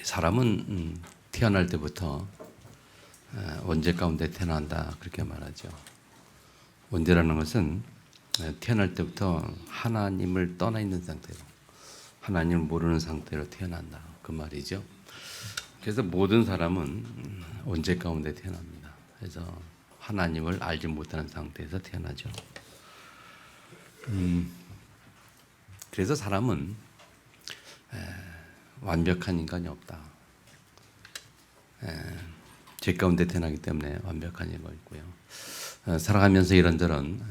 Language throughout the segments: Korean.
사람은 태어날 때부터 원죄 가운데 태어난다 그렇게 말하죠. 원죄라는 것은 태어날 때부터 하나님을 떠나 있는 상태로, 하나님을 모르는 상태로 태어난다 그 말이죠. 그래서 모든 사람은 원죄 가운데 태어납니다. 그래서 하나님을 알지 못하는 상태에서 태어나죠. 그래서 사람은 완벽한 인간이 없다. 죄 가운데 태어나기 때문에 완벽한 인간이 있고요. 살아가면서 이런저런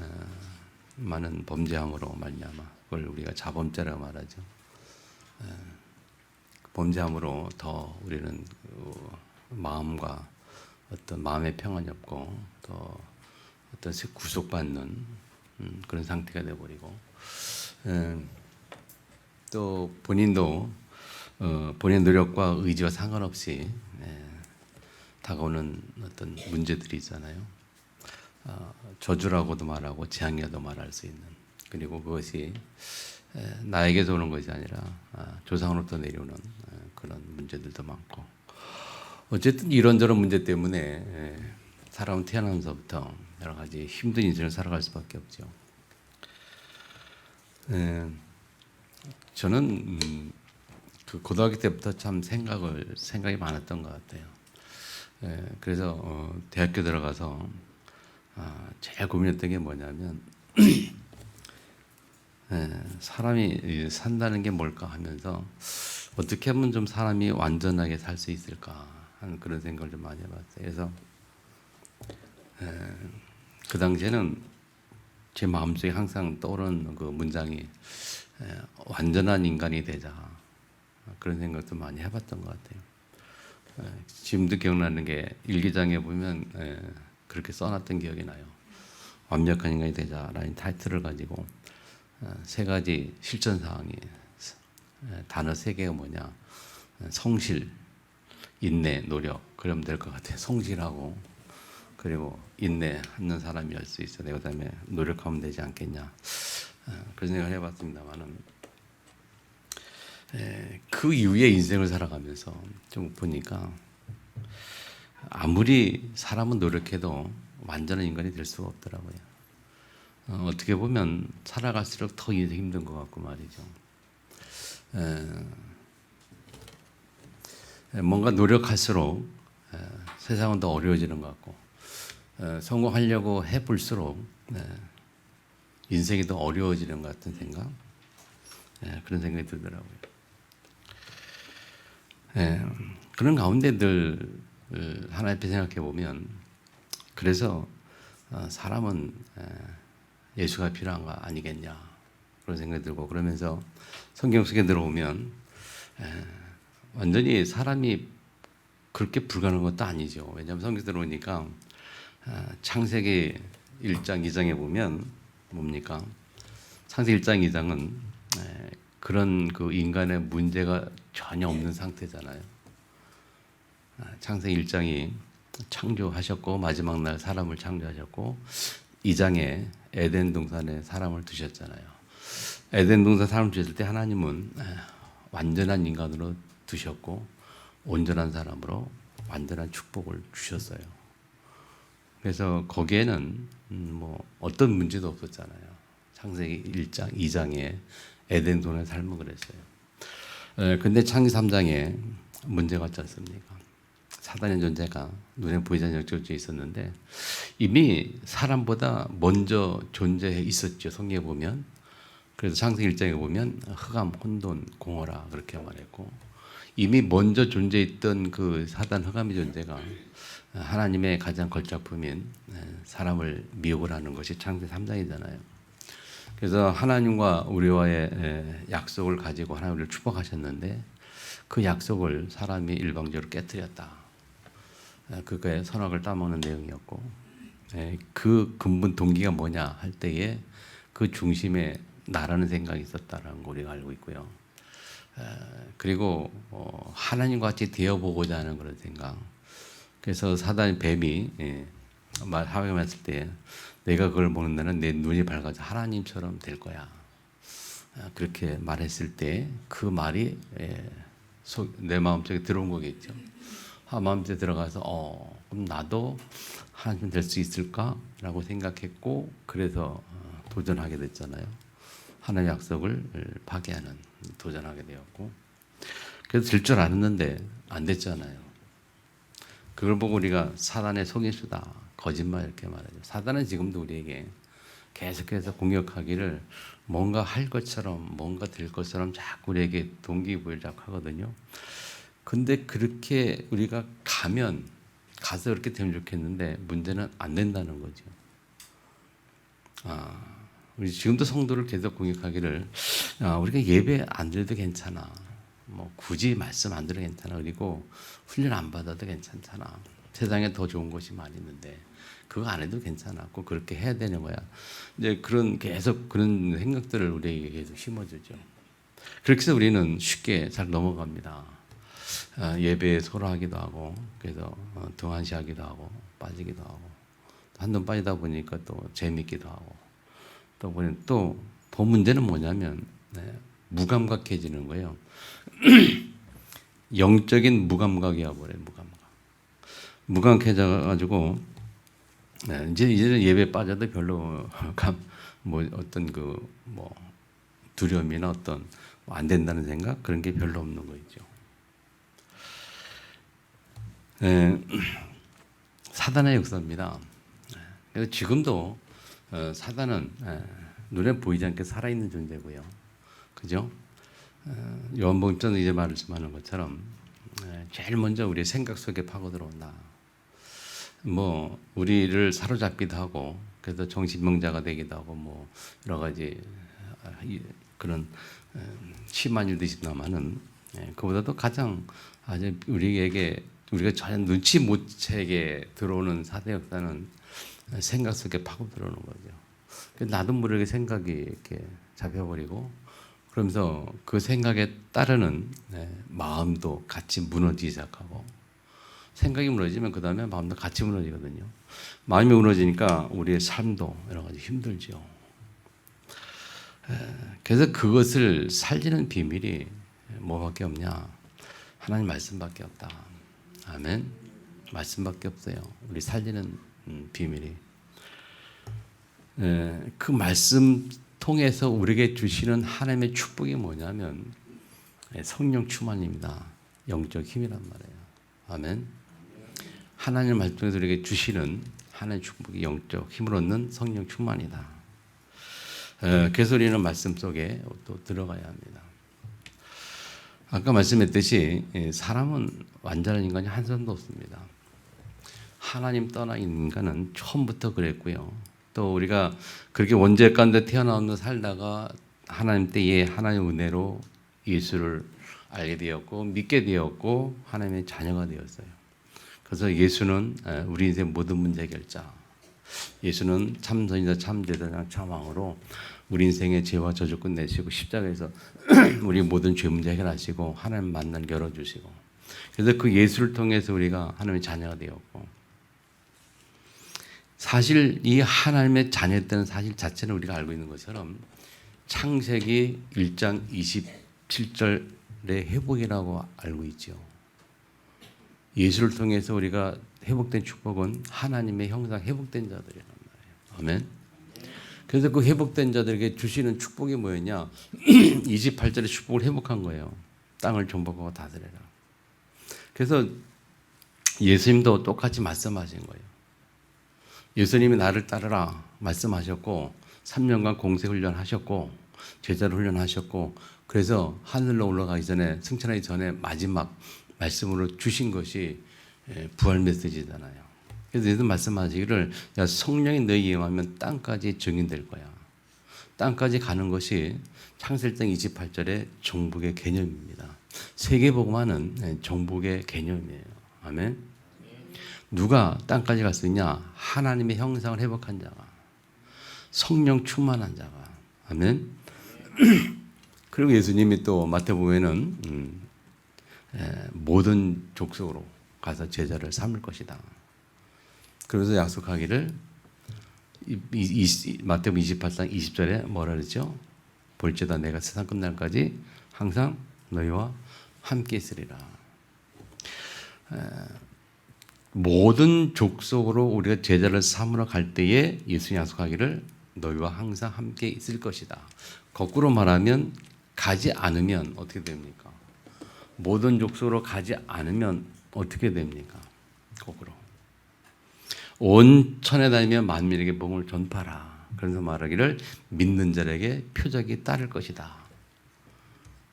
많은 범죄함으로 말미암아, 그걸 우리가 자범죄라고 말하죠. 범죄함으로 더 우리는 마음과 어떤 마음의 평안이 없고 또 어떤 구속받는 그런 상태가 되어버리고, 또 본인도 본인의 노력과 의지와 상관없이 다가오는 어떤 문제들이 있잖아요. 저주라고도 말하고 재앙이라도 말할 수 있는, 그리고 그것이 나에게서 오는 것이 아니라 조상으로부터 내려오는 그런 문제들도 많고, 어쨌든 이런저런 문제 때문에 사람은 태어나면서부터 여러 가지 힘든 인생을 살아갈 수밖에 없죠. 저는 그 고등학교 때부터 참 생각이 많았던 것 같아요. 그래서 대학교 들어가서 제일 고민했던 게 뭐냐면 사람이 산다는 게 뭘까 하면서 어떻게 하면 좀 사람이 완전하게 살 수 있을까 하는 그런 생각을 좀 많이 해봤어요. 그래서 그 당시에는 제 마음속에 항상 떠오르는 그 문장이 완전한 인간이 되자, 그런 생각도 많이 해봤던 것 같아요. 지금도 기억나는 게 일기장에 보면 그렇게 써놨던 기억이 나요. 완벽한 인간이 되자라는 타이틀을 가지고 세 가지 실천 사항이, 단어 세 개가 뭐냐, 성실, 인내, 노력, 그러면 될 것 같아요. 성실하고, 그리고 인내하는 사람이 할 수 있어. 내가 그다음에 노력하면 되지 않겠냐, 그런 생각을 해봤습니다만은, 그 이후에 인생을 살아가면서 좀 보니까 아무리 사람은 노력해도 완전한 인간이 될 수가 없더라고요. 어떻게 보면 살아갈수록 더 인생이 힘든 것 같고 말이죠. 뭔가 노력할수록 세상은 더 어려워지는 것 같고, 성공하려고 해볼수록 인생이 더 어려워지는 것 같은 생각, 그런 생각이 들더라고요. 그런 가운데 늘 하나 앞에 생각해 보면, 그래서 사람은 예수가 필요한 거 아니겠냐 그런 생각이 들고, 그러면서 성경 속에 들어오면 완전히 사람이 그렇게 불가능한 것도 아니죠. 왜냐하면 성경에 들어오니까 창세기 1장 2장에 보면 뭡니까? 창세기 1장 2장은 그런 그 인간의 문제가 전혀 없는 상태잖아요. 창세기 1장이 창조하셨고 마지막 날 사람을 창조하셨고, 2장에 에덴 동산에 사람을 두셨잖아요. 에덴 동산 사람을 두셨을 때 하나님은 완전한 인간으로 두셨고 온전한 사람으로 완전한 축복을 주셨어요. 그래서 거기에는 뭐 어떤 문제도 없었잖아요. 창세기 1장, 2장에 에덴 동산에 삶은 그랬어요. 근데 창세기 3장에 문제가 왔지 않습니까? 사단의 존재가 눈에 보이지 않는 영적으로 있었는데 이미 사람보다 먼저 존재해 있었죠. 성경에 보면. 그래서 창세기 1장에 보면 흑암, 혼돈, 공허라 그렇게 말했고, 이미 먼저 존재했던 그 사단 흑암의 존재가 하나님의 가장 걸작품인 사람을 미혹을 하는 것이 창세기 3장이잖아요. 그래서 하나님과 우리와의 약속을 가지고 하나님 우리를 축복하셨는데 그 약속을 사람이 일방적으로 깨뜨렸다. 그거의 선악을 따먹는 내용이었고, 그 근본 동기가 뭐냐 할 때에 그 중심에 나라는 생각이 있었다라는 걸 우리가 알고 있고요. 그리고 하나님과 같이 되어보고자 하는 그런 생각. 그래서 사단 뱀이 하와에게 말했을 때 내가 그걸 먹는 날은 내 눈이 밝아져 하나님처럼 될 거야, 그렇게 말했을 때 그 말이 내 마음속에 들어온 거겠죠. 마음속에 들어가서 그럼 나도 하나님 될 수 있을까라고 생각했고 그래서 도전하게 됐잖아요. 하나님의 약속을 파괴하는 도전하게 되었고 그래서 될 줄 알았는데 안 됐잖아요. 그걸 보고 우리가 사단의 속임수다, 거짓말 이렇게 말하죠. 사단은 지금도 우리에게 계속해서 공격하기를 뭔가 할 것처럼 뭔가 될 것처럼 자꾸 우리에게 동기부여를 자꾸 하거든요. 근데 그렇게 우리가 가서 그렇게 되면 좋겠는데 문제는 안 된다는 거죠. 우리 지금도 성도를 계속 공격하기를 우리가 예배 안 드려도 괜찮아. 뭐 굳이 말씀 안 들어도 괜찮아. 그리고 훈련 안 받아도 괜찮잖아. 세상에 더 좋은 곳이 많이 있는데 그거 안 해도 괜찮아. 꼭 그렇게 해야 되는 거야. 이제 계속 그런 생각들을 우리에게 계속 심어주죠. 그렇게 해서 우리는 쉽게 잘 넘어갑니다. 예배에 소홀하기도 하고 그래서 등한시하기도 하고 빠지기도 하고 한번 빠지다 보니까 또 재밌기도 하고 또 문제는 뭐냐면 무감각해지는 거예요. 영적인 무감각이야 버려요. 무감각해져가지고 이제는 예배 빠져도 별로 어떤 두려움이나 어떤 안 된다는 생각 그런 게 별로 없는 거죠. 사단의 역사입니다. 그래서 지금도 사단은 눈에 보이지 않게 살아있는 존재고요. 그죠? 요한복음에서 이제 말씀하는 것처럼 제일 먼저 우리 생각 속에 파고 들어온다. 우리를 사로잡기도 하고 그래서 정신병자가 되기도 하고 여러 가지 그런 심한 일도 있습니다만은 그보다도 가장 아주 우리가 전혀 눈치 못 채게 들어오는 사대 역사는 생각 속에 파고 들어오는 거죠. 나도 모르게 생각이 이렇게 잡혀버리고 그러면서 그 생각에 따르는 마음도 같이 무너지기 시작하고 생각이 무너지면 그 다음에 마음도 같이 무너지거든요. 마음이 무너지니까 우리의 삶도 여러 가지 힘들죠. 그래서 그것을 살리는 비밀이 뭐밖에 없냐? 하나님 말씀밖에 없다. 아멘. 말씀밖에 없어요. 우리 살리는 비밀이. 그 말씀 통해서 우리에게 주시는 하나님의 축복이 뭐냐면 성령 충만입니다. 영적 힘이란 말이에요. 아멘. 하나님 말씀 통해서 우리에게 주시는 하나님의 축복이 영적 힘을 얻는 성령 충만이다. 그래서 우리는 말씀 속에 또 들어가야 합니다. 아까 말씀했듯이 사람은 완전한 인간이 한 사람도 없습니다. 하나님 떠나 있는 인간은 처음부터 그랬고요. 또 우리가 그렇게 원죄 가운데 태어나면서 살다가 하나님 때에 하나님의 은혜로 예수를 알게 되었고 믿게 되었고 하나님의 자녀가 되었어요. 그래서 예수는 우리 인생 모든 문제 해결자. 예수는 참 선지자, 참 제사장, 참 왕으로 우리 인생의 죄와 저주 끝내시고 십자가에서 우리 모든 죄 문제 해결하시고 하나님 만난 열어주시고 그래서 그 예수를 통해서 우리가 하나님의 자녀가 되었고 사실 이 하나님의 자녀였다는 사실 자체는 우리가 알고 있는 것처럼 창세기 1장 27절의 회복이라고 알고 있죠. 예수를 통해서 우리가 회복된 축복은 하나님의 형상 회복된 자들이란 말이에요. 아멘. 그래서 그 회복된 자들에게 주시는 축복이 뭐였냐? 28절의 축복을 회복한 거예요. 땅을 정복하고 다스려라. 그래서 예수님도 똑같이 말씀하신 거예요. 예수님이 나를 따르라 말씀하셨고 3년간 공세 훈련하셨고 제자를 훈련하셨고 그래서 하늘로 올라가기 전에 승천하기 전에 마지막 말씀으로 주신 것이 부활 메시지잖아요. 그래서 예수 말씀하시기를 성령이 너희에 임하면 땅까지 증인될 거야. 땅까지 가는 것이 창세기 28절의 정복의 개념입니다. 세계복음화는 정복의 개념이에요. 아멘. 누가 땅까지 갈 수 있냐? 하나님의 형상을 회복한 자가, 성령 충만한 자가. 아멘. 그리고 예수님이 또 마태복음에는 모든 족속으로 가서 제자를 삼을 것이다. 그래서 약속하기를 마태복음 28장 20절에 뭐라 그러죠? 볼지어다 내가 세상 끝날까지 항상 너희와 함께 있으리라. 모든 족속으로 우리가 제자를 삼으러 갈 때에 예수님 약속하기를 너희와 항상 함께 있을 것이다. 거꾸로 말하면 가지 않으면 어떻게 됩니까? 모든 족속으로 가지 않으면 어떻게 됩니까? 거꾸로. 온 천에 다니며 만민에게 복음을 전파하라. 그래서 말하기를 믿는 자에게 표적이 따를 것이다.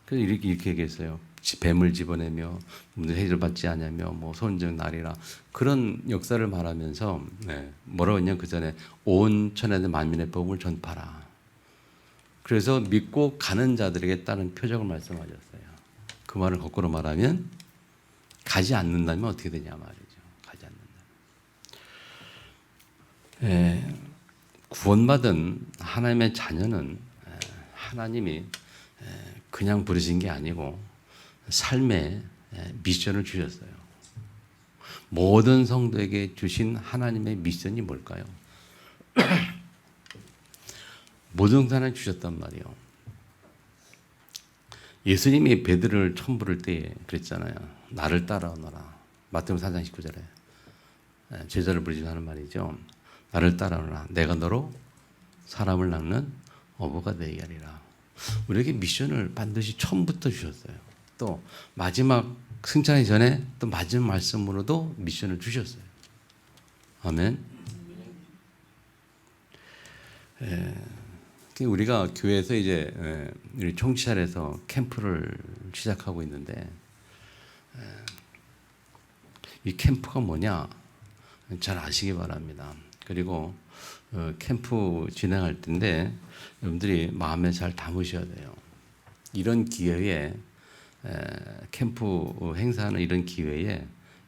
그래서 이렇게 얘기했어요. 뱀을 집어내며 해결받지 않으며 소원적 날이라 그런 역사를 말하면서 뭐라고 했냐 그 전에 온 천에 다니며 만민의 복음을 전파하라. 그래서 믿고 가는 자들에게 따른 표적을 말씀하셨어요. 그 말을 거꾸로 말하면 가지 않는다면 어떻게 되냐 말이죠. 가지 않는다. 구원받은 하나님의 자녀는 하나님이 그냥 부르신 게 아니고 삶의 미션을 주셨어요. 모든 성도에게 주신 하나님의 미션이 뭘까요? 모든 사람을 주셨단 말이에요. 예수님이 베드로를 처음 부를 때 그랬잖아요. 나를 따라오너라. 마태복음 4장 19절에 제자를 부르짖어 하는 말이죠. 나를 따라오너라. 내가 너로 사람을 낚는 어부가 되게 하리라. 우리에게 미션을 반드시 처음부터 주셨어요. 또 마지막 승천하기 전에 또 마지막 말씀으로도 미션을 주셨어요. 아멘. 우리가 교회에서 이제 우리 총치잘에서 캠프를 시작하고 있는데 이 캠프가 뭐냐 잘 아시기 바랍니다. 그리고 캠프 진행할 때인데 여러분들이 마음에 잘 담으셔야 돼요. 이런 기회에 캠프 행사하는 이런 기회에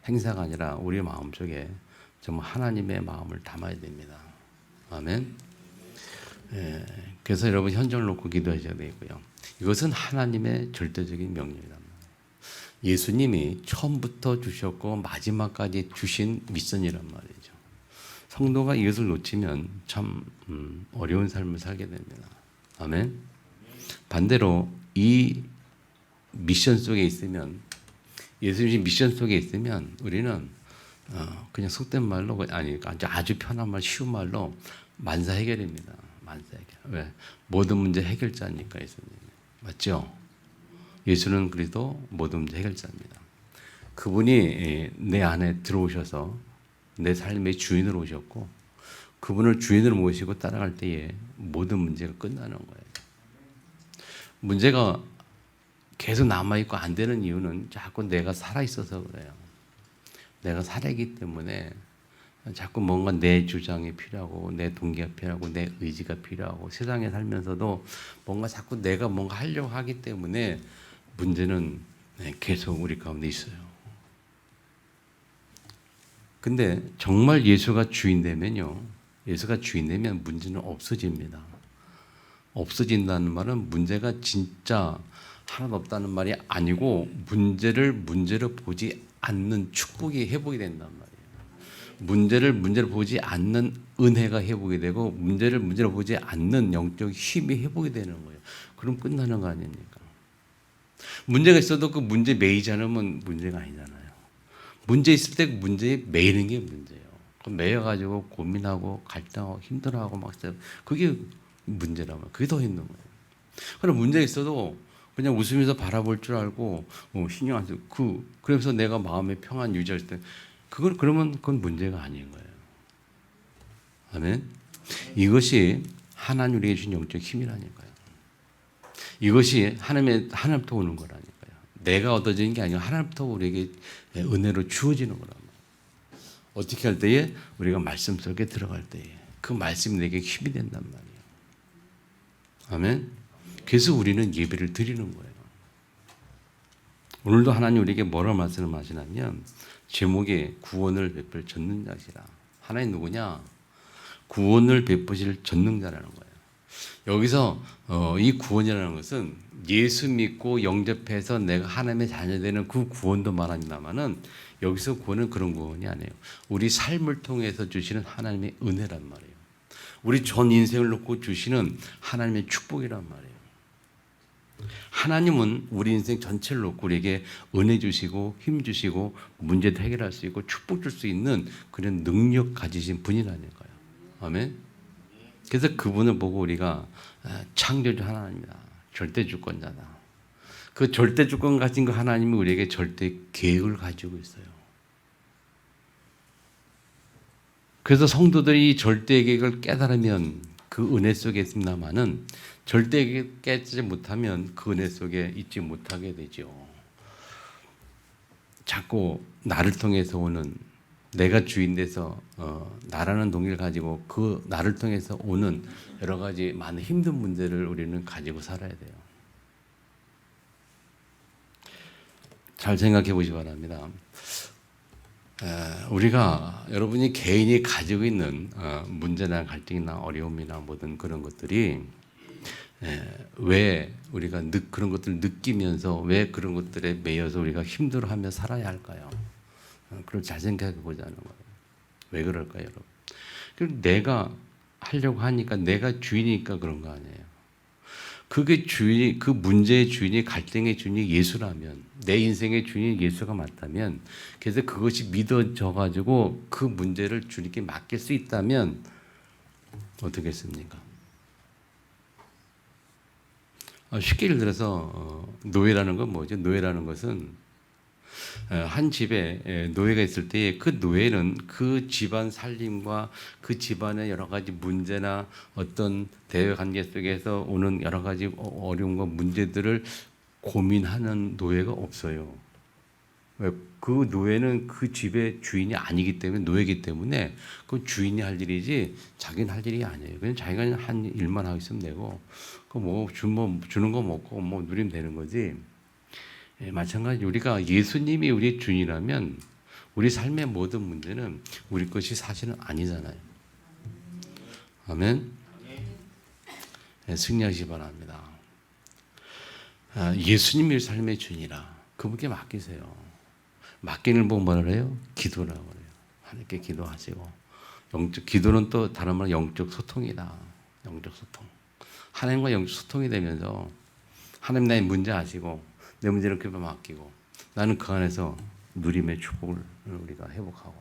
행사가 아니라 우리 마음속에 정말 하나님의 마음을 담아야 됩니다. 아멘. 그래서 여러분 현정을 놓고 기도하셔야 되고요. 이것은 하나님의 절대적인 명령이란 말이에요. 예수님이 처음부터 주셨고 마지막까지 주신 미션이란 말이죠. 성도가 이것을 놓치면 참 어려운 삶을 살게 됩니다. 아멘. 반대로 이 미션 속에 있으면 예수님 미션 속에 있으면 우리는 그냥 속된 말로 아니 아주 편한 말 쉬운 말로 만사 해결입니다. 만사 해결. 왜? 모든 문제 해결자니까 예수님. 맞죠? 예수는 그래도 모든 문제 해결자입니다. 그분이 내 안에 들어오셔서 내 삶의 주인으로 오셨고 그분을 주인으로 모시고 따라갈 때에 모든 문제가 끝나는 거예요. 문제가 계속 남아있고 안 되는 이유는 자꾸 내가 살아있어서 그래요. 내가 살아있기 때문에 자꾸 뭔가 내 주장이 필요하고 내 동기가 필요하고 내 의지가 필요하고 세상에 살면서도 뭔가 자꾸 내가 뭔가 하려고 하기 때문에 문제는 계속 우리 가운데 있어요. 근데 정말 예수가 주인 되면요. 예수가 주인 되면 문제는 없어집니다. 없어진다는 말은 문제가 진짜 하나도 없다는 말이 아니고 문제를 보지 않는 축복이 회복이 된단 말이에요. 문제를 보지 않는 은혜가 회복이 되고 문제를 보지 않는 영적 힘이 회복이 되는 거예요. 그럼 끝나는 거 아닙니까? 문제가 있어도 그 문제 매이지 않으면 문제가 아니잖아요. 문제 있을 때 그 문제에 매이는 게 문제예요. 그럼 매여가지고 고민하고 갈등하고 힘들어하고 막 그게 문제라면 그게 더 힘든 거예요. 그럼 문제가 있어도 그냥 웃으면서 바라볼 줄 알고 신경 안 쓰고 그래서 내가 마음의 평안 유지할 때 그건 문제가 아닌 거예요. 아멘. 이것이 하나님 우리에게 주신 영적 힘이라니까요. 이것이 하나님부터 오는 거라니까요. 내가 얻어지는 게 아니라 하나님부터 우리에게 은혜로 주어지는 거란 말이에요. 어떻게 할 때에 우리가 말씀 속에 들어갈 때에 그 말씀이 내게 힘이 된단 말이에요. 아멘. 그래서 우리는 예배를 드리는 거예요. 오늘도 하나님 우리에게 뭐라고 말씀하시냐면 제목에 구원을 베풀 전능자시라. 하나님 누구냐? 구원을 베푸실 전능자라는 거예요. 여기서 이 구원이라는 것은 예수 믿고 영접해서 내가 하나님의 자녀 되는 그 구원도 말합니다만은 여기서 구원은 그런 구원이 아니에요. 우리 삶을 통해서 주시는 하나님의 은혜란 말이에요. 우리 전 인생을 놓고 주시는 하나님의 축복이란 말이에요. 하나님은 우리 인생 전체를 놓고 우리에게 은혜 주시고 힘 주시고 문제도 해결할 수 있고 축복 줄 수 있는 그런 능력 가지신 분이라는 거예요. 아멘. 그래서 그분을 보고 우리가 창조주 하나님이다. 절대 주권자다. 그 절대 주권 가진 그 하나님이 우리에게 절대 계획을 가지고 있어요. 그래서 성도들이 절대 계획을 깨달으면 그 은혜 속에 있습니다만은 절대 계획을 깨지 못하면 그 은혜 속에 있지 못하게 되죠. 자꾸 나를 통해서 오는 내가 주인 돼서 나라는 동기를 가지고 그 나를 통해서 오는 여러 가지 많은 힘든 문제를 우리는 가지고 살아야 돼요. 잘 생각해 보시기 바랍니다. 우리가 여러분이 개인이 가지고 있는 문제나 갈등이나 어려움이나 모든 그런 것들이 왜 우리가 그런 것들을 느끼면서 왜 그런 것들에 매여서 우리가 힘들어하며 살아야 할까요? 그걸 잘 생각해 보자는 거예요. 왜 그럴까요, 여러분? 그럼 내가 하려고 하니까 내가 주인이니까 그런 거 아니에요. 그게 주인이, 그 문제의 주인이, 갈등의 주인이 예수라면, 내 인생의 주인이 예수가 맞다면, 그래서 그것이 믿어져 가지고 그 문제를 주님께 맡길 수 있다면 어떻게 했습니까? 쉽게 예를 들어서 노예라는 건 뭐죠? 노예라는 것은 한 집에 노예가 있을 때 그 노예는 그 집안 살림과 그 집안의 여러 가지 문제나 어떤 대외 관계 속에서 오는 여러 가지 어려움과 문제들을 고민하는 노예가 없어요. 그 노예는 그 집의 주인이 아니기 때문에, 노예이기 때문에 그 주인이 할 일이지 자기는 할 일이 아니에요. 그냥 자기가 한 일만 하고 있으면 되고, 주는 거 먹고 누리면 되는 거지. 마찬가지 우리가 예수님이 우리의 주인이라면 우리 삶의 모든 문제는 우리 것이 사실은 아니잖아요. 아멘. 승리하시기 바랍니다. 예수님이 삶의 주인이라 그분께 맡기세요. 맡기는 법 뭐라 그래요? 기도라고 그래요. 하나님께 기도하시고, 영적 기도는 또 다른 말로 영적 소통이다. 영적 소통. 하나님과 영적 소통이 되면서 하나님 나의 문제 아시고 내 문제를 그분께 맡기고 나는 그 안에서 누림의 축복을 우리가 회복하고.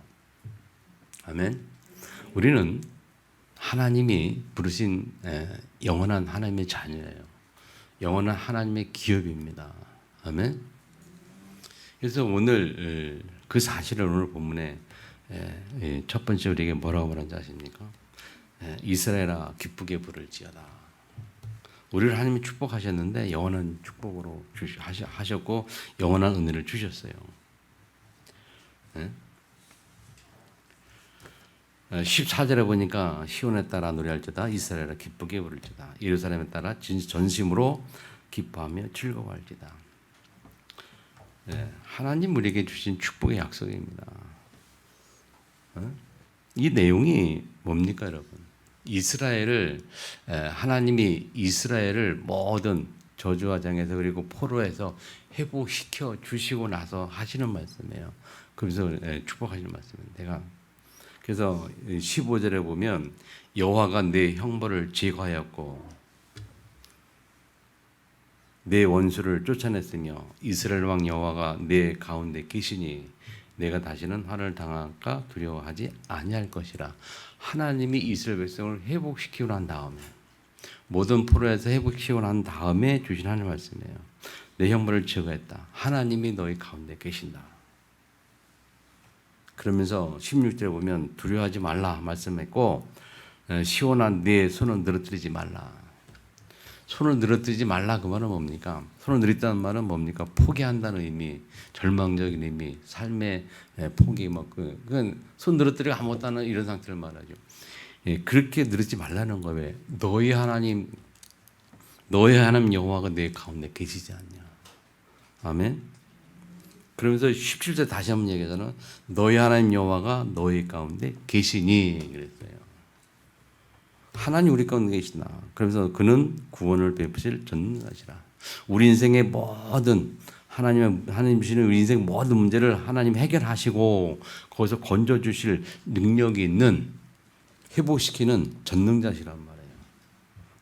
아멘. 우리는 하나님이 부르신 영원한 하나님의 자녀예요. 영원한 하나님의 기업입니다. 아멘. 그래서 오늘 그 사실을 오늘 본문에 첫 번째 우리에게 뭐라고 말하는지 아십니까? 이스라엘아 기쁘게 부를지어다. 우리를 하나님이 축복하셨는데 영원한 축복으로 하셨고 영원한 은혜를 주셨어요. 14절에 보니까 시온에 따라 노래할지어다, 이스라엘아 기쁘게 부를지어다, 예루살렘에 따라 전심으로 기뻐하며 즐거워할지어다. 하나님 우리에게 주신 축복의 약속입니다. 이 내용이 뭡니까, 여러분? 하나님이 이스라엘을 모든 저주와 장에서 그리고 포로에서 회복시켜 주시고 나서 하시는 말씀이에요. 그래서 축복하시는 말씀입니다. 그래서 15절에 보면 여호와가 내 형벌을 제거하였고 내 원수를 쫓아냈으며 이스라엘 왕 여호와가 내 가운데 계시니 내가 다시는 화를 당할까 두려워하지 아니할 것이라. 하나님이 이스라엘 백성을 회복시키고 난 다음에, 모든 포로에서 회복시키고 난 다음에 주신 하나님 말씀이에요. 내 형벌을 제거했다. 하나님이 너희 가운데 계신다. 그러면서 16절에 보면 두려워하지 말라 말씀했고, 시온한 내 손을 늘어뜨리지 말라. 손을 늘어뜨리지 말라 그 말은 뭡니까? 손을 늘었다는 말은 뭡니까? 포기한다는 의미, 절망적인 의미, 삶의 포기, 그건 손 늘어뜨리고 아무것도 안 하는 이런 상태를 말하죠. 그렇게 늘지 말라는 거예요. 너희 하나님 여호와가 내 가운데 계시지 않냐. 아멘. 그러면서 17절 다시 한번 얘기하잖아요. 너희 하나님 여호와가 너희 가운데 계시니 그랬어요. 하나님 우리 가운데 계시나. 그러면서 그는 구원을 베푸실 전능하시라. 우리 인생의 모든 하나님 주시는 우리 인생 모든 문제를 하나님 해결하시고 거기서 건져 주실 능력이 있는, 회복시키는 전능자시란 말이에요.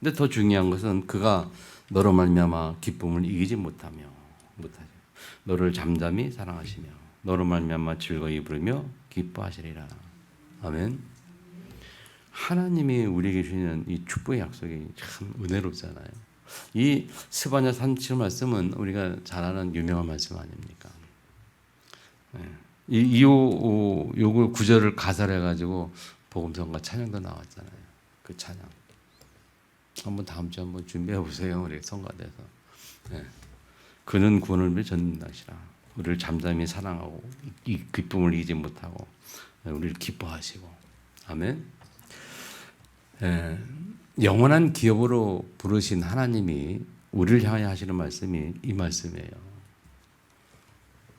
근데 더 중요한 것은 그가 너로 말미암아 기쁨을 이기지 못하죠. 너를 잠잠히 사랑하시며 너로 말미암아 즐거이 부르며 기뻐하시리라. 아멘. 하나님이 우리에게 주시는 이 축복의 약속이 참 은혜롭잖아요. 이 스바냐 37 말씀은 우리가 잘 아는 유명한 말씀 아닙니까? 요거 구절을 가사를 해가지고 복음성과 찬양도 나왔잖아요. 그 찬양 한번 다음 주에 한번 준비해 보세요. 우리 성가대에서. 그는 구원을 위해 전능하시라. 우리를 잠잠히 사랑하고 이 기쁨을 이기지 못하고 우리를 기뻐하시고. 아멘. 영원한 기업으로 부르신 하나님이 우리를 향하여 하시는 말씀이 이 말씀이에요.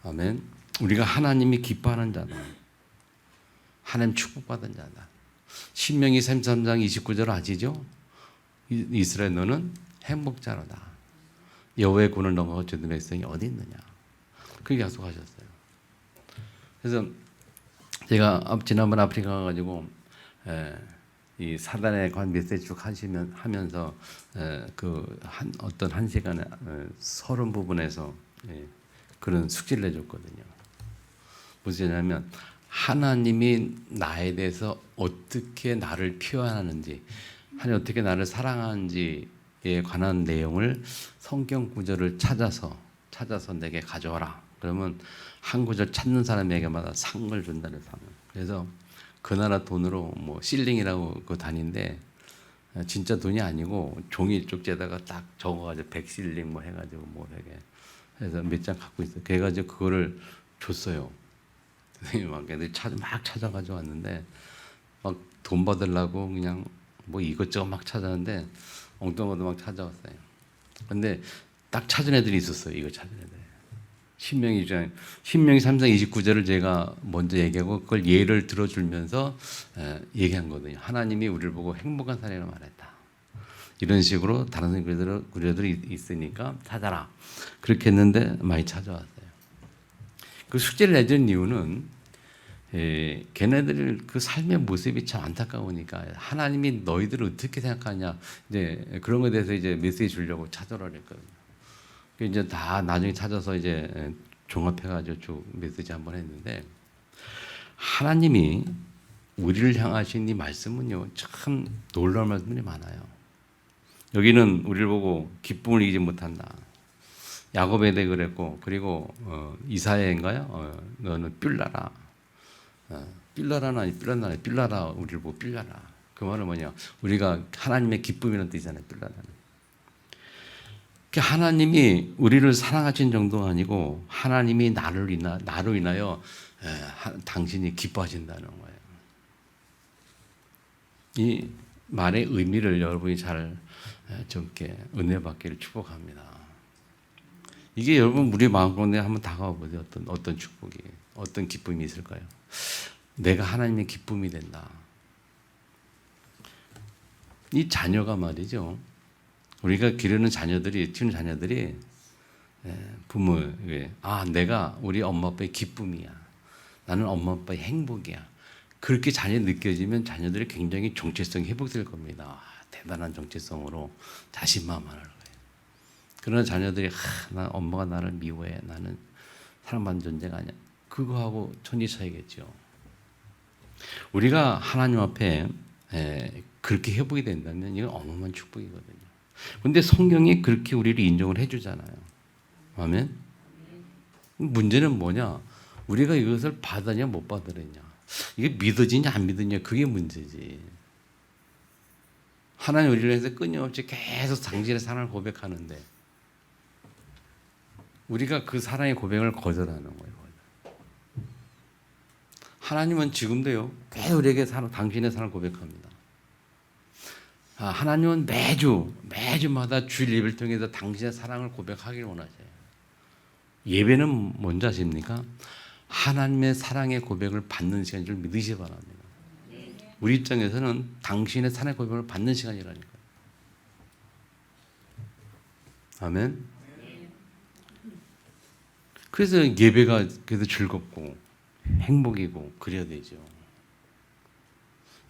아멘. 우리가 하나님이 기뻐하는 자다. 하나님 축복받은 자다. 신명기 33장 29절 아시죠? 이스라엘 너는 행복자로다. 여호와의 군을 넘어가 주는 백성이 어디 있느냐. 그렇게 약속하셨어요. 그래서 제가 지난번 아프리카 가가지고 이 사단에 관한 메시지 쭉 하면서 어떤 한 시간에 서론 부분에서 그런 숙제를 내줬거든요. 무슨 얘기냐면 하나님이 나에 대해서 어떻게 나를 표현하는지, 하나님 어떻게 나를 사랑하는지에 관한 내용을 성경 구절을 찾아서 내게 가져와라. 그러면 한 구절 찾는 사람에게마다 상을 준다는 상. 그래서 그 나라 돈으로 뭐 실링이라고 그 단위인데 진짜 돈이 아니고 종이 쪽지에다가 딱 적어가지고 100실링 뭐 해가지고 뭐 되게 해서 몇 장 갖고 있어요. 그래가지고 그거를 줬어요. 선생님 막 찾아가지고 왔는데 막 돈 받으려고 그냥 뭐 이것저것 막 찾았는데 엉뚱한 것도 막 찾아왔어요. 근데 딱 찾은 애들이 있었어요. 이거 찾은 애들. 신명기 3장 29절을 제가 먼저 얘기하고 그걸 예를 들어주면서 얘기한 거거든요. 하나님이 우리를 보고 행복한 사람이라고 말했다. 이런 식으로 다른 구절들이 있으니까 찾아라. 그렇게 했는데 많이 찾아왔어요. 그 숙제를 내준 이유는 걔네들 그 삶의 모습이 참 안타까우니까 하나님이 너희들을 어떻게 생각하냐 이제 그런 것에 대해서 이제 메시지 주려고 찾아라 그랬거든요. 이제 다 나중에 찾아서 이제 종합해가지고 쭉 메시지 한번 했는데 하나님이 우리를 향하신 이 말씀은요 참 놀라운 말씀이 많아요. 여기는 우리를 보고 기쁨을 이기지 못한다. 야곱에 대해 그랬고 그리고 이사야인가요? 너는 삘라라. 삘라라는 아니 삘라라 우리를 보고 삘라라. 그 말은 뭐냐? 우리가 하나님의 기쁨이라는 뜻이잖아요. 삘라라는. 하나님이 우리를 사랑하신 정도가 아니고 하나님이 나로 인하여 당신이 기뻐하신다는 거예요. 이 말의 의미를 여러분이 잘 좀 이렇게 은혜 받기를 축복합니다. 이게 여러분 우리 마음 가운데 한번 다가와 보세요. 어떤 축복이, 어떤 기쁨이 있을까요? 내가 하나님의 기쁨이 된다. 이 자녀가 말이죠. 우리가 기르는 자녀들이, 키우는 자녀들이 부모에게 내가 우리 엄마 아빠의 기쁨이야. 나는 엄마 아빠의 행복이야. 그렇게 자녀이 느껴지면 자녀들이 굉장히 정체성이 회복될 겁니다. 대단한 정체성으로 자신만만할 거예요. 그러나 자녀들이 난 엄마가 나를 미워해. 나는 사랑받는 존재가 아니야. 그거하고 천지 차이겠죠. 우리가 하나님 앞에 그렇게 회복이 된다면 이건 어마어마한 축복이거든요. 그런데 성경이 그렇게 우리를 인정을 해주잖아요. 아멘. 문제는 뭐냐? 우리가 이것을 받으냐 못 받으느냐. 이게 믿어지냐 안 믿으냐 그게 문제지. 하나님 우리를 위해서 끊임없이 계속 당신의 사랑을 고백하는데 우리가 그 사랑의 고백을 거절하는 거예요. 하나님은 지금도요 계속 우리에게 당신의 사랑을 고백합니다. 하나님은 매주마다 주일 예배를 통해서 당신의 사랑을 고백하기를 원하세요. 예배는 뭔지 아십니까? 하나님의 사랑의 고백을 받는 시간인 줄 믿으시기 바랍니다. 우리 입장에서는 당신의 사랑의 고백을 받는 시간이라니까요. 아멘. 그래서 예배가 그래도 즐겁고 행복이고 그래야 되죠.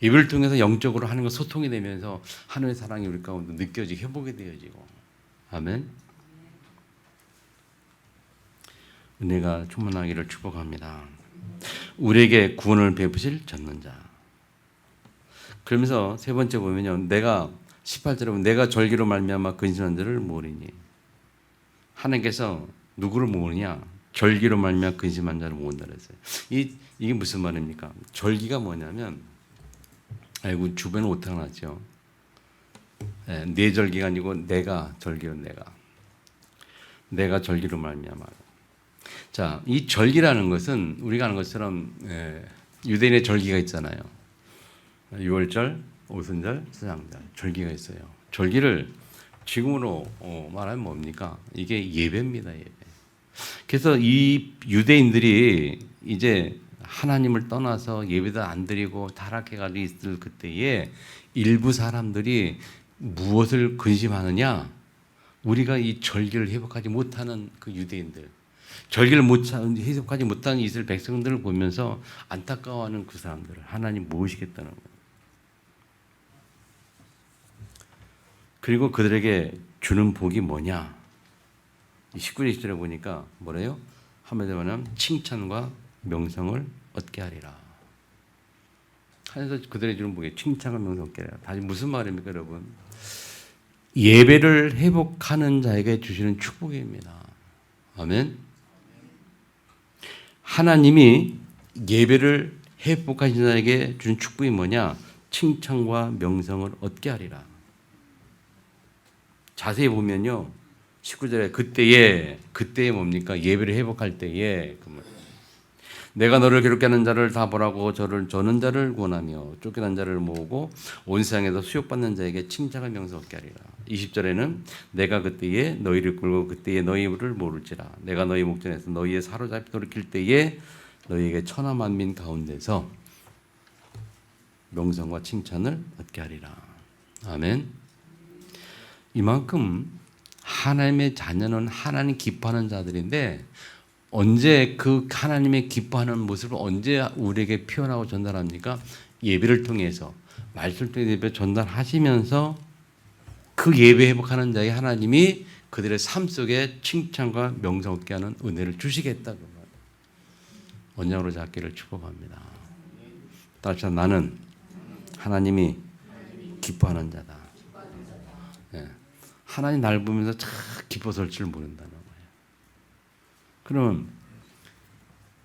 예배를 통해서 영적으로 하는 것 소통이 되면서 하나님의 사랑이 우리 가운데 느껴지고 회복이 되어지고. 아멘. 은혜가 충만하기를 축복합니다. 우리에게 구원을 베푸실 전능자. 그러면서 세 번째 보면요, 내가 18절에 보면 내가 절기로 말미암아 근신한 자를 모으리니, 하나님께서 누구를 모으느냐? 절기로 말미암아 근심한 자를 모은다 그랬어요. 이게 무슨 말입니까? 절기가 뭐냐면, 아이고 주변에 오타가 났죠. 내 절기가 아니고 내가 절기로 내가 절기로 말미암아. 자, 이 절기라는 것은 우리가 아는 것처럼 유대인의 절기가 있잖아요. 유월절, 오순절, 수장절 절기가 있어요. 절기를 지금으로 말하면 뭡니까? 이게 예배입니다. 예배. 그래서 이 유대인들이 이제 하나님을 떠나서 예배도 안 드리고 타락해가지고 있을 그때에 일부 사람들이 무엇을 근심하느냐? 우리가 이 절기를 회복하지 못하는 그 유대인들, 절기를 회복하지 못하는 이스라엘 백성들을 보면서 안타까워하는 그 사람들을 하나님 모으시겠다는 거예요. 그리고 그들에게 주는 복이 뭐냐? 19절 20절에 보니까 뭐래요? 한마디로 말하면 칭찬과 명성을 얻게 하리라. 하면서 그들에게 주는 복이 칭찬과 명성을 얻게 하리라. 다시 무슨 말입니까, 여러분? 예배를 회복하는 자에게 주시는 축복입니다. 아멘. 하나님이 예배를 회복하신 자에게 주는 축복이 뭐냐? 칭찬과 명성을 얻게 하리라. 자세히 보면요, 19절에 그때에 뭡니까? 예배를 회복할 때에 내가 너를 괴롭게 하는 자를 다 보라고 저는 자를 구원하며 쫓겨난 자를 모으고 온 세상에서 수욕받는 자에게 칭찬과 명성 얻게 하리라. 20절에는 내가 그때에 너희를 끌고 그때에 너희를 모를지라. 내가 너희 목전에서 너희의 사로잡히 돌이킬 때에 너희에게 천하 만민 가운데서 명성과 칭찬을 얻게 하리라. 아멘. 이만큼 하나님의 자녀는 하나님 기뻐하는 자들인데, 언제 그 하나님의 기뻐하는 모습을 언제 우리에게 표현하고 전달합니까? 예배를 통해서, 말씀을 통해서 예배 전달하시면서 그 예배 회복하는 자에게 하나님이 그들의 삶 속에 칭찬과 명성 얻게 하는 은혜를 주시겠다고 언약으로 잡기를 축복합니다. 다시 한번 나는 하나님이 기뻐하는 자다. 네. 하나님 날 보면서 참 기뻐서 할 줄 모른다는 거예요. 그러면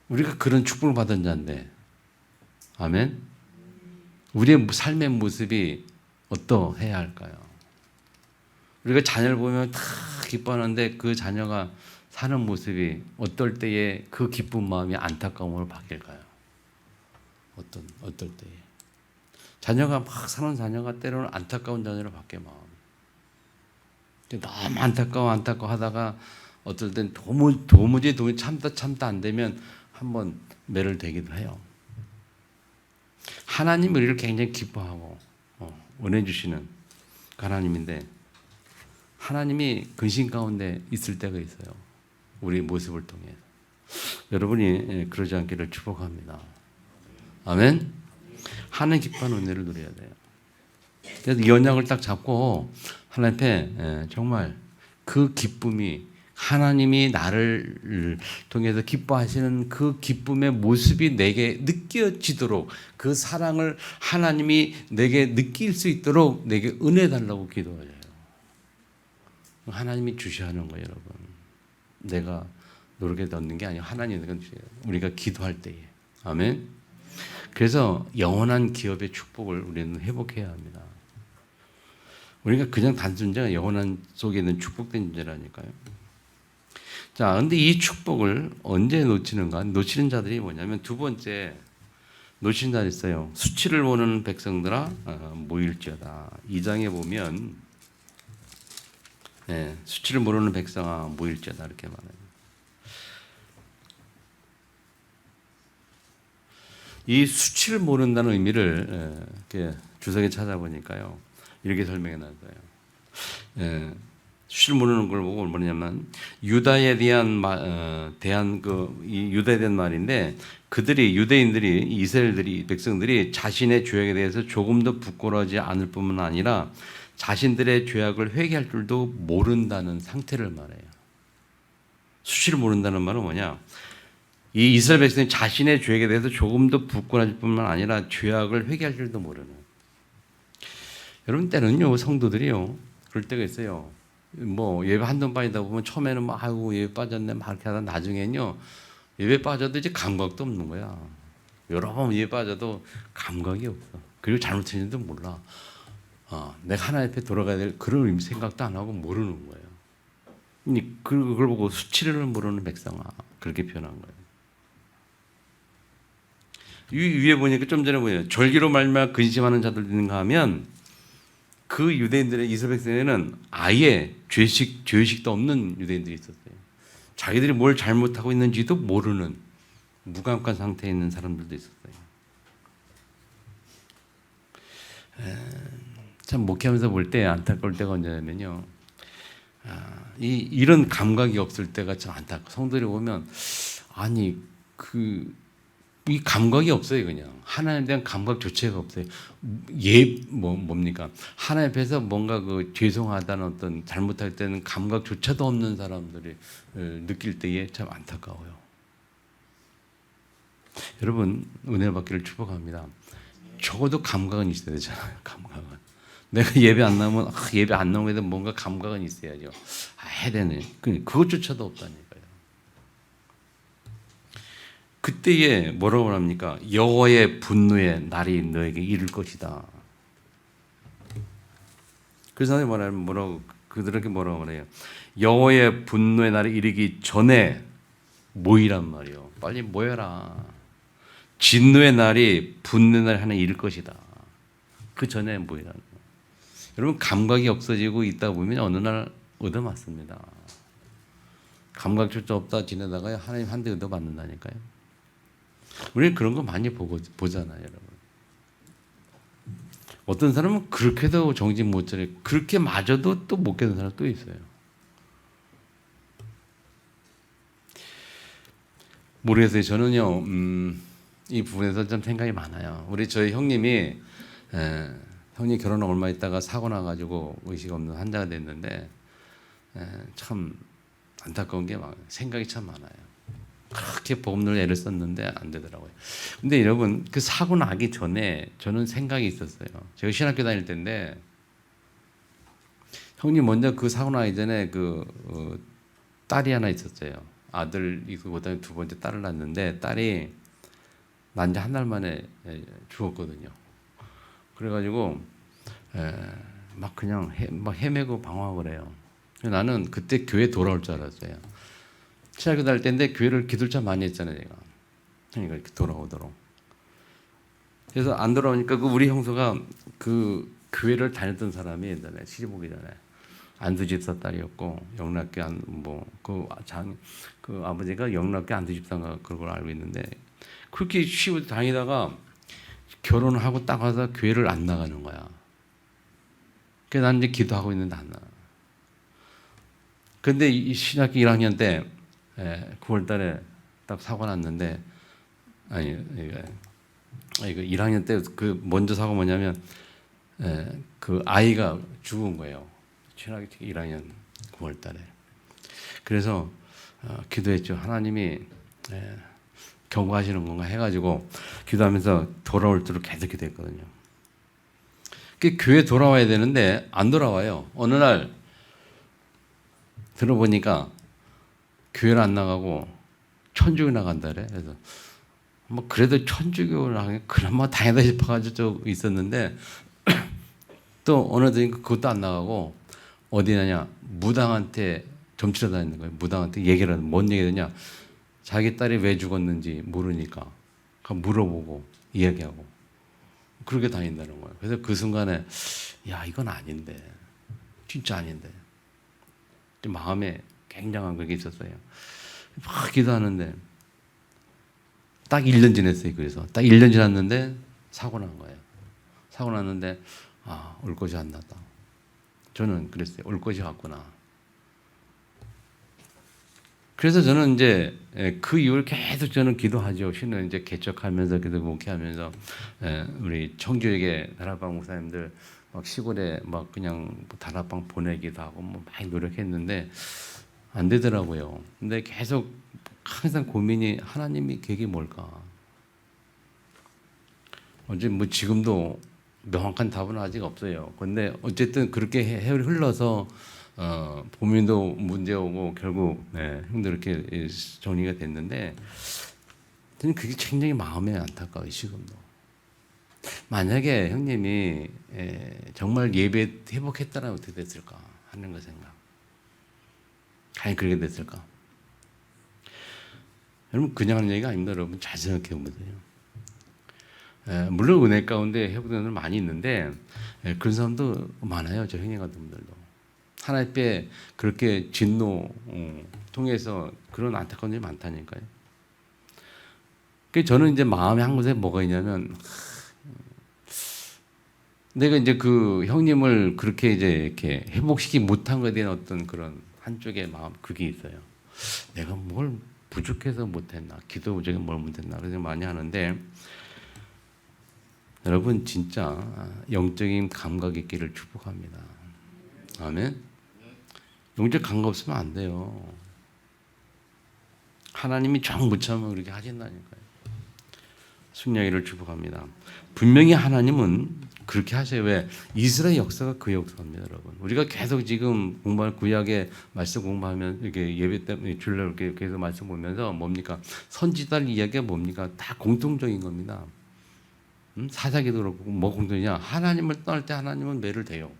우리가 그런 축복을 받은 자인데, 아멘. 우리의 삶의 모습이 어떠해야 할까요? 우리가 자녀를 보면 다 기뻐하는데 그 자녀가 사는 모습이 어떨 때에 그 기쁜 마음이 안타까움으로 바뀔까요? 어떨 때에 자녀가 막 사는 자녀가 때로는 안타까운 자녀로 바뀌어 마음이. 너무 안타까워 하다가 어떨 땐 도무지 참다 안 되면 한번 매를 대기도 해요. 하나님이 우리를 굉장히 기뻐하고 은혜 주시는 하나님인데, 하나님이 근심 가운데 있을 때가 있어요. 우리 모습을 통해. 여러분이 그러지 않기를 축복합니다. 아멘. 하나님 기뻐하는 은혜를 누려야 돼요. 그래서 이 언약을 딱 잡고 하나님 앞에 정말 그 기쁨이, 하나님이 나를 통해서 기뻐하시는 그 기쁨의 모습이 내게 느껴지도록, 그 사랑을 하나님이 내게 느낄 수 있도록 내게 은혜 달라고 기도해요. 하나님이 주셔야 하는 거예요, 여러분. 내가 노력해 얻는 게 아니고 하나님이 주셔요. 우리가 기도할 때에. 아멘. 그래서 영원한 기업의 축복을 우리는 회복해야 합니다. 우리가 그냥 단순히 영원한 속에 있는 축복된 존재라니까요. 자, 근데 이 축복을 언제 놓치는가? 놓치는 자들이 뭐냐면, 두 번째 놓치는 자들이 있어요. 수치를 모르는 백성들아 모일지어다. 2장에 보면 수치를 모르는 백성아 모일지어다 이렇게 말해요. 이 수치를 모른다는 의미를 이렇게 주석에 찾아보니까요, 이렇게 설명해 놨어요. 수치를 모르는 걸 보고 뭐냐면, 유다에 대한 유다에 대한 말인데, 유대인들이 이스라엘들이 백성들이 자신의 죄악에 대해서 조금도 부끄러워하지 않을 뿐만 아니라 자신들의 죄악을 회개할 줄도 모른다는 상태를 말해요. 수치를 모른다는 말은 뭐냐? 이 이스라엘 백성이 자신의 죄에 대해서 조금도 부끄러질 뿐만 아니라 죄악을 회개할 줄도 모르는. 여러분 때는요 성도들이요 그럴 때가 있어요. 뭐 예배 한번 빠지다 보면 처음에는 막 아이고 예배 빠졌네 막 이렇게 하다 나중에는요 예배 빠져도 이제 감각도 없는 거야. 여러 번 예배 빠져도 감각이 없어. 그리고 잘못했는지도 몰라. 내가 하나님 앞에 돌아가야 될 그런 생각도 안 하고 모르는 거예요. 그걸 보고 수치를 모르는 백성아 그렇게 표현한 거예요. 위에 보니까 좀 전에 보여요. 절기로 말미암아 근심하는 자들 있는가 하면 그 유대인들의 이스라엘 백성에는 아예 죄의식도 없는 유대인들이 있었어요. 자기들이 뭘 잘못하고 있는지도 모르는 무감각한 상태에 있는 사람들도 있었어요. 참 목회하면서 볼 때 안타까울 때가 언제냐면요. 이런 감각이 없을 때가 참 안타까워. 성도들이 보면 아니 이 감각이 없어요. 그냥 하나님에 대한 감각조차가 없어요. 뭡니까? 하나님 앞에서 뭔가 죄송하다는 어떤 잘못할 때는 감각조차도 없는 사람들이 느낄 때에 참 안타까워요. 여러분 은혜 받기를 축복합니다. 적어도 감각은 있어야 되잖아요. 감각은 내가 예배 안 나오면 예배 안 나오게 되면 뭔가 감각은 있어야죠. 해야 되네. 그것조차도 없다니까요. 그때에 뭐라고 합니까? 여호와의 분노의 날이 너에게 이를 것이다. 그래서 그들에게 뭐라고 그래요? 여호와의 분노의 날이 이르기 전에 모이란 말이요. 빨리 모여라. 진노의 날이 분노의 날이 하나 이를 것이다. 그 전에 모이라는 거예요. 여러분 감각이 없어지고 있다 보면 어느 날 얻어맞습니다. 감각조차 없다 지내다가 하나님 한 대 얻어맞는다니까요. 우리는 그런 거 많이 보잖아요, 여러분. 어떤 사람은 그렇게도 정신 못 차려, 그렇게 맞아도 또 못 깨는 사람 또 있어요. 모르겠어요. 저는요, 이 부분에서 좀 생각이 많아요. 저희 형님이 형님 결혼 얼마 있다가 사고 나가지고 의식 없는 환자가 됐는데 참 안타까운 게 생각이 참 많아요. 그렇게 복음을 애를 썼는데 안 되더라고요. 근데 여러분 그 사고 나기 전에 저는 생각이 있었어요. 제가 신학교 다닐 때인데 형님 먼저 그 사고 나기 전에 딸이 하나 있었어요. 아들 있고 그다음에 두 번째 딸을 낳았는데 딸이 난 지 한 달 만에 죽었거든요. 그래가지고 막 그냥 막 헤매고 방황을 해요. 나는 그때 교회 돌아올 줄 알았어요. 신학교 다닐 때인데 교회를 기도를 많이 했잖아요, 제가. 그러니까 이렇게 돌아오도록. 그래서 안 돌아오니까 우리 형수가 그 교회를 다녔던 사람이 옛날에 시집 오기 전에 안수집사 딸이었고 영락교 그 아버지가 영락교 안수집사인가 그런 걸 알고 있는데 그렇게 쉬고 다니다가 결혼을 하고 딱 와서 교회를 안 나가는 거야. 그래서 난 이제 기도하고 있는데 안 나가. 근데 이 신학교 1학년 때 9월 달에 딱 사고 났는데 이거 1학년 때 먼저 사고 뭐냐면 그 아이가 죽은 거예요. 신학교 1학년 9월 달에. 그래서 기도했죠. 하나님이 경고하시는 건가 해가지고 기도하면서 돌아올 줄을 계속 기도했거든요. 교회 돌아와야 되는데 안 돌아와요. 어느 날 들어보니까 교회를 안 나가고 천주교 나간다래. 그래서 그래도 천주교 나가면 그나마 다행이다 싶어가지고 좀 있었는데 또 어느 날 그것도 안 나가고 어디 나냐 무당한테 점치러 다니는 거예요. 무당한테 얘기를 하는 뭔 얘기냐 자기 딸이 왜 죽었는지 모르니까 물어보고 이야기하고 그렇게 다닌다는 거예요. 그래서 그 순간에 야 이건 아닌데 진짜 아닌데 마음에 굉장한 그게 있었어요. 막 기도하는데 딱 1년 지냈어요. 그래서 딱 1년 지났는데 사고 난 거예요. 사고 났는데 올 것이 안 났다. 저는 그랬어요. 올 것이 왔구나. 그래서 저는 이제 그 이후를 계속 저는 기도하죠. 신을 이제 개척하면서 기도 목회하면서 우리 청주에게 다락방 목사님들 막 시골에 막 그냥 다락방 보내기도 하고 뭐 많이 노력했는데 안 되더라고요. 근데 계속 항상 고민이 하나님이 계획이 뭘까? 어제 뭐 지금도 명확한 답은 아직 없어요. 근데 어쨌든 그렇게 해열이 흘러서 보민도 문제 오고 결국 형도 이렇게 정리가 됐는데 저는 그게 굉장히 마음에 안타까워요. 지금도. 만약에 형님이 정말 예배 회복했다면 어떻게 됐을까 하는 거 생각. 과연 그렇게 됐을까? 여러분 그냥 하는 얘기가 아닙니다. 여러분 잘 생각해 보세요. 물론 은혜 가운데 회복되는 분들 많이 있는데 그런 사람도 많아요. 저 형님 같은 분들도. 하나님 앞에 그렇게 진노 통해서 그런 안타까운 일이 많다니까요. 그래서 저는 이제 마음에 한 곳에 뭐가 있냐면 내가 이제 그 형님을 그렇게 이제 이렇게 회복시키지 못한 것에 대한 어떤 그런 한쪽의 마음 그게 있어요. 내가 뭘 부족해서 못했나, 기도 부족해서 뭘 못했나 그래서 많이 하는데 여러분 진짜 영적인 감각 있기를 축복합니다. 아멘. 영적 감각 없으면 안 돼요. 하나님이 정 못 참으면 그렇게 하신다니까요. 승리하기를 축복합니다. 분명히 하나님은 그렇게 하셔요. 왜? 이스라엘 역사가 그 역사입니다, 여러분. 우리가 계속 지금 공부할 구약의 말씀 공부하면 이렇게 예배 때문에 줄려 이렇게 계속 말씀 보면서 뭡니까? 선지자들 이야기가 뭡니까? 다 공통적인 겁니다. 사사기도 그렇고 뭐 공통이냐? 하나님을 떠날 때 하나님은 매를 대요.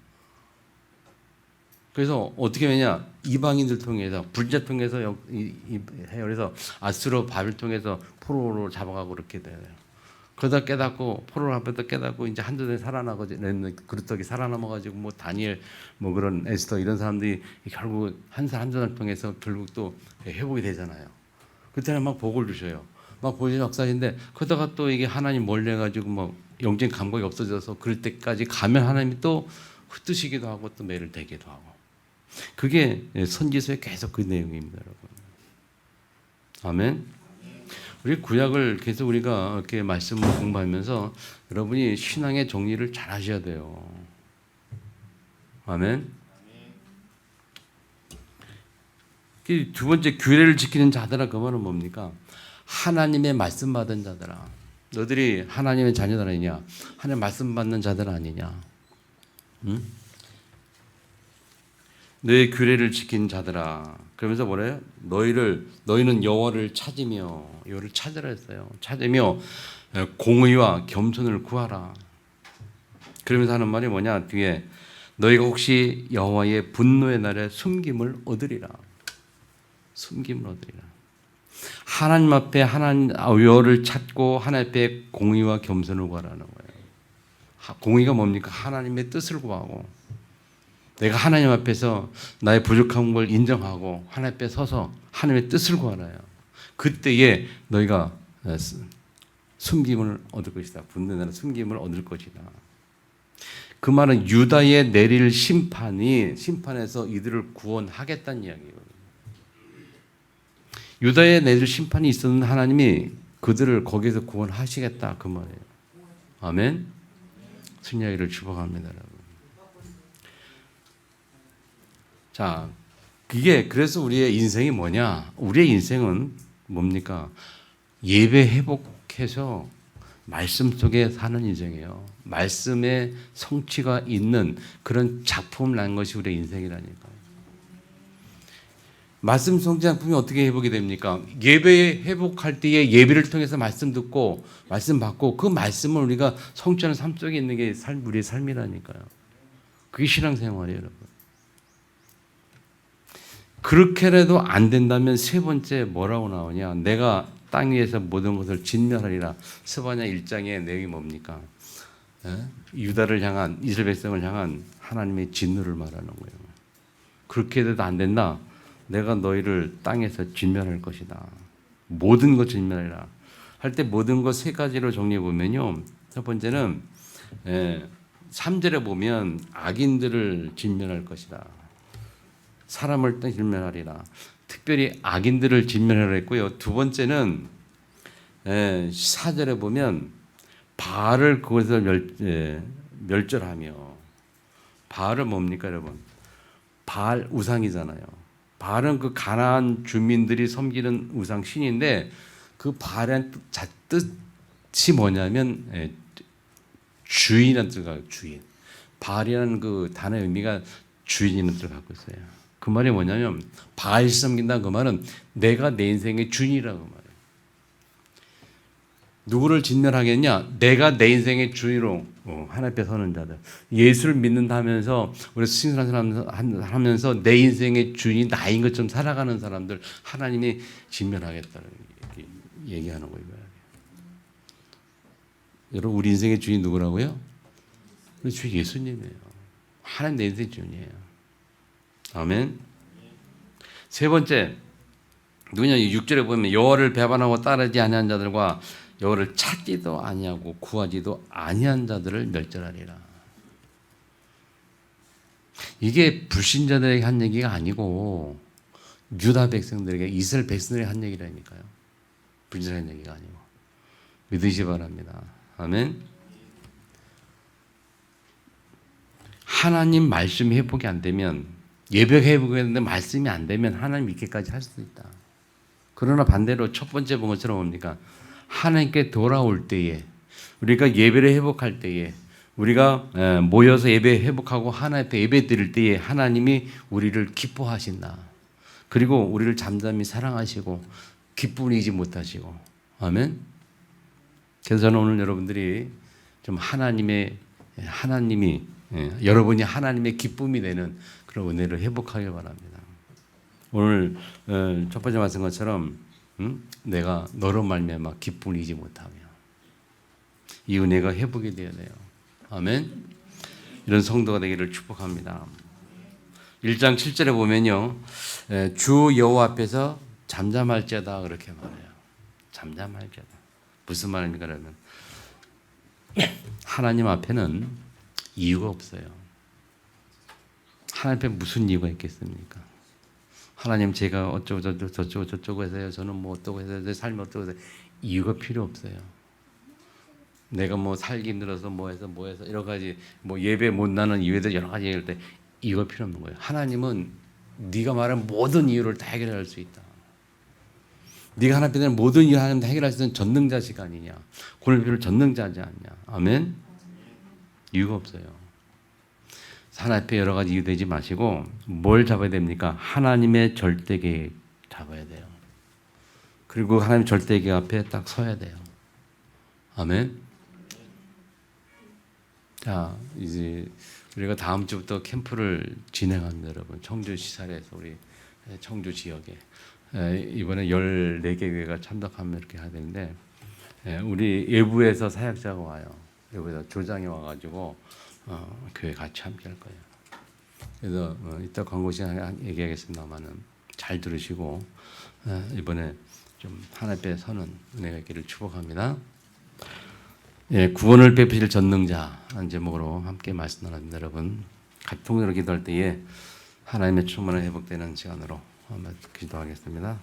그래서 어떻게 하냐? 이방인들 통해서 불자 통해서 해요. 그래서 아수르 바벨 통해서 포로로 잡아가고 그렇게 돼요. 그러다 깨닫고 포로 앞에서 깨닫고 이제 한두 대 살아나고 그릇떡이 살아남아가지고 뭐 다니엘 뭐 그런 에스더 이런 사람들이 결국 한 사람 통해서 결국 또 회복이 되잖아요. 그때는 막 복을 주셔요. 막 보이는 역사인데 그러다가 또 이게 하나님 몰래가지고 뭐 영적인 감각이 없어져서 그럴 때까지 가면 하나님이 또 흩으시기도 하고 또 매를 대기도 하고 그게 선지서에 계속 그 내용입니다, 여러분. 아멘. 우리 구약을 계속 우리가 이렇게 말씀을 공부하면서 여러분이 신앙의 정리를 잘 하셔야 돼요. 아멘. 두 번째 규례를 지키는 자들아 그 말은 뭡니까? 하나님의 말씀 받은 자들아. 너들이 하나님의 자녀들 아니냐? 하나님 말씀 받는 자들 아니냐? 응? 너의 규례를 지킨 자들아. 그러면서 뭐래요? 너희는 여호와를 찾으라 했어요. 찾으며 공의와 겸손을 구하라. 그러면서 하는 말이 뭐냐? 뒤에 너희가 혹시 여호와의 분노의 날에 숨김을 얻으리라. 숨김을 얻으리라. 하나님 앞에 하나님 여호와를 찾고 하나님 앞에 공의와 겸손을 구하라는 거예요. 공의가 뭡니까? 하나님의 뜻을 구하고 내가 하나님 앞에서 나의 부족한 걸 인정하고 하나님 앞에 서서 하나님의 뜻을 구하라요. 그때에 너희가 숨김을 얻을 것이다. 분노하는 숨김을 얻을 것이다. 그 말은 유다의 내릴 심판에서 이들을 구원하겠다는 이야기예요. 유다의 내릴 심판이 있었는 하나님이 그들을 거기에서 구원하시겠다 그 말이에요. 아멘. 승리하기를 축복합니다, 여러분. 자, 그래서 우리의 인생이 뭐냐? 우리의 인생은 뭡니까? 예배 회복해서 말씀 속에 사는 인생이에요. 말씀의 성취가 있는 그런 작품을 난 것이 우리의 인생이라니까요. 말씀 성취 작품이 어떻게 회복이 됩니까? 예배 회복할 때에 예배를 통해서 말씀 듣고 말씀 받고 그 말씀을 우리가 성취하는 삶 속에 있는 게 우리의 삶이라니까요. 그게 신앙생활이에요, 여러분. 그렇게라도 안 된다면 세 번째 뭐라고 나오냐? 내가 땅 위에서 모든 것을 진멸하리라. 스바냐 1장의 내용이 뭡니까? 유다를 향한 이스라엘 백성을 향한 하나님의 진노를 말하는 거예요. 그렇게 해도 안 된다. 내가 너희를 땅에서 진멸할 것이다. 모든 것 진멸하리라. 할 때 모든 것 세 가지로 정리해 보면요. 첫 번째는 3절에 보면 악인들을 진멸할 것이다. 사람을 진멸하리라. 특별히 악인들을 진멸하라 했고요. 두 번째는 4절에 보면 바알을 그것을 멸절하며 바알은 뭡니까, 여러분? 바알 우상이잖아요. 바알은 그 가나안 주민들이 섬기는 우상 신인데 그 바알의 뜻이 뭐냐면 주인이라는 뜻을 주인. 바알이라는 그 단어의 의미가 주인이라는 뜻을 갖고 있어요. 그 말이 뭐냐면 바알 섬긴다 그 말은 내가 내 인생의 주인이라고 말해요. 누구를 진멸하겠냐? 내가 내 인생의 주인으로 하나님 앞에 서는 자들. 예수를 믿는다면서 우리 신앙하면서 내 인생의 주인이 나인 것처럼 살아가는 사람들 하나님이 진멸하겠다는 얘기하는 거예요. 여러분 우리 인생의 주인 누구라고요? 우리 주 예수님이에요. 하나님 내 인생의 주인이에요. 아멘. 세 번째 누구냐? 6절에 보면 여호와를 배반하고 따르지 아니한 자들과 여호와를 찾지도 아니하고 구하지도 아니한 자들을 멸절하리라. 이게 불신자들에게 한 얘기가 아니고 유다 백성들에게 이스라엘 백성들에게 한 얘기라니까요. 불신자의 얘기가 아니고 믿으시 바랍니다. 아멘. 하나님 말씀 회복이 안 되면 예배 회복이 되는데 말씀이 안 되면 하나님 믿기까지 할 수도 있다. 그러나 반대로 첫 번째 본 것처럼 뭡니까? 하나님께 돌아올 때에 우리가 예배를 회복할 때에 우리가 모여서 예배 회복하고 하나님 앞에 예배 드릴 때에 하나님이 우리를 기뻐하신다. 그리고 우리를 잠잠히 사랑하시고 기쁨을 잊지 못하시고 아멘. 그래서 저는 오늘 여러분들이 좀 하나님이 여러분이 하나님의 기쁨이 되는 그런 은혜를 회복하길 바랍니다. 오늘 첫 번째 말씀 것처럼 내가 너로 말미암아 기쁨을 잊지 못하며 이 은혜가 회복이 되어야 돼요. 아멘. 이런 성도가 되기를 축복합니다. 1장 7절에 보면요, 주 여호와 앞에서 잠잠할지어다 그렇게 말해요. 잠잠할지어다. 무슨 말입니까? 그러면 하나님 앞에는 이유가 없어요. 하나님 앞에 무슨 이유가 있겠습니까? 하나님 제가 어쩌고 저쩌고 해서요. 저는 뭐 어쩌고 해서 제 삶이 어쩌고 해서 이유가 필요 없어요. 내가 뭐 살기 힘들어서 뭐 해서 여러 가지 뭐 예배 못 나는 이유들 여러 가지 얘기할 때 이유가 필요 없는 거예요. 하나님은 네가 말한 모든 이유를 다 해결할 수 있다. 네가 하나님 앞에 모든 이유를 하나님 해결할 수 있는 전능자식 아니냐. 고넬료를 전능자지 않냐. 아멘. 이유가 없어요. 하나님 앞에 여러 가지 이유 되지 마시고 뭘 잡아야 됩니까? 하나님의 절대계획 잡아야 돼요. 그리고 하나님 절대계획 앞에 딱 서야 돼요. 아멘. 자, 이제 우리가 다음 주부터 캠프를 진행합니다, 여러분. 청주 시사에서 우리 청주 지역에 이번에 14개 교회가 참석하면 이렇게 해야 되는데 우리 외부에서 사역자가 와요. 외부에서 조장이 와가지고 교회 같이 함께 할 거예요. 그래서 이따 광고 시간에 얘기하겠습니다만은 잘 들으시고 이번에 좀 하나님 앞에 서는 은혜가 있기를 축복합니다. 구원을 베푸실 전능자 한 제목으로 함께 말씀 나눕니다. 여러분 같이 통으로 기도할 때에 하나님의 충만한 회복되는 시간으로 기도하겠습니다.